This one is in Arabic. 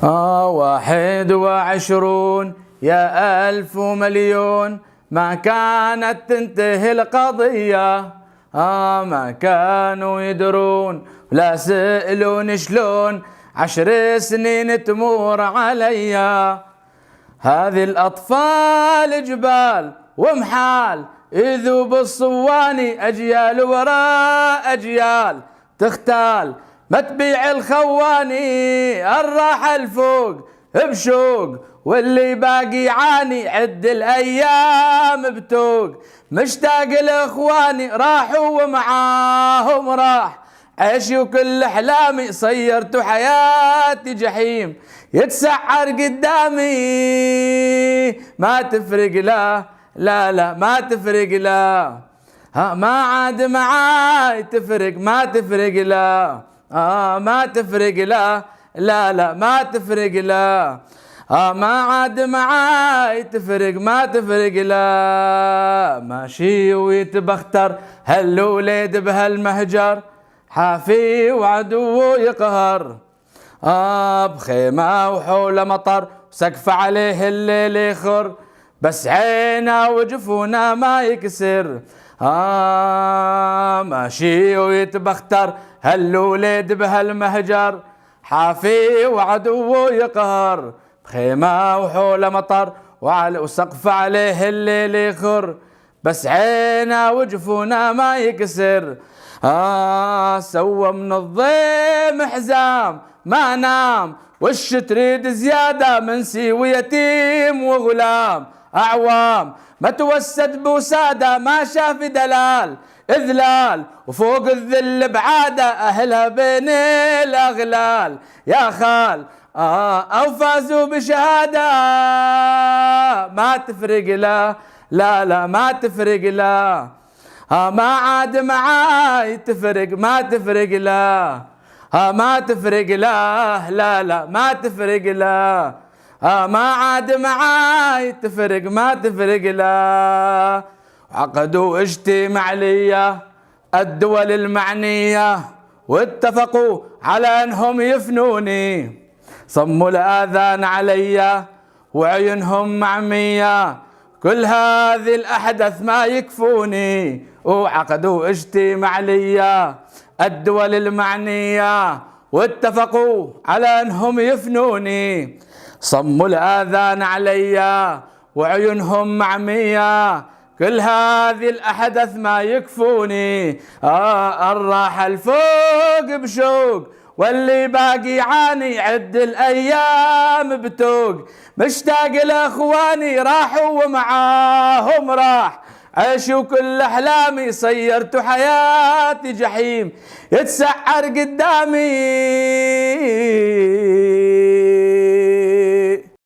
21 يا 1000 ومليون ما كانت تنتهي القضية، ما كانوا يدرون ولا سألون شلون 10 سنين تمور عليا. هذه الأطفال جبال ومحال يذوب الصواني، أجيال وراء أجيال تختال ما تبيع الخواني. الراحة الفوق بشوق واللي باقي يعاني، عد الأيام بتوق مشتاق لإخواني راحوا ومعاهم راح عيشي وكل أحلامي، صيرت حياتي جحيم يتسعر قدامي. ما تفرق لا لا لا ما تفرق لا، ما عاد معاي تفرق ما تفرق لا، ما تفرق لا لا لا ما تفرق لا، ما عاد معاي تفرق ما تفرق لا. ماشي ويتبختر هالوليد بهالمهجر، حافي وعدو يقهر، بخيمة وحول مطر وسقف عليه الليل يخر، بس عينا وجفونا ما يكسر. ماشي ويتبختر هالوليد بهالمهجر، حافي وعدو يقهر، بخيمة وحول مطر وسقف عليه الليل يخر، بس عينا وجفونا ما يكسر. سوى من الضيم حزام ما نام، وش تريد زيادة من سوى يتيم وغلام، أعوام ما توسد بوسادة ما شاف دلال إذلال، وفوق الذل بعادة أهلها بين الأغلال. يا خال أو فازوا بشهادة، ما تفرق لا لا لا ما تفرق لا، ما عاد معاي تفرق ما تفرق لا، ما تفرق لا لا لا ما تفرق لا، ما عاد معاي تفرق ما تفرق لا. عقدوا اجتماعية الدول المعنية واتفقوا على انهم يفنوني، صموا الآذان علي وعينهم معمية، كل هذه الأحداث ما يكفوني. وعقدوا اجتماعية الدول المعنية واتفقوا على انهم يفنوني، صموا الآذان علي وعينهم معمية، كل هذه الأحداث ما يكفوني. الراحة الفوق بشوق واللي باقي يعاني، عد الأيام بتوق مشتاق لأخواني راحوا ومعاهم راح عيشي وكل أحلامي، صيرت حياتي جحيم يتسعر قدامي.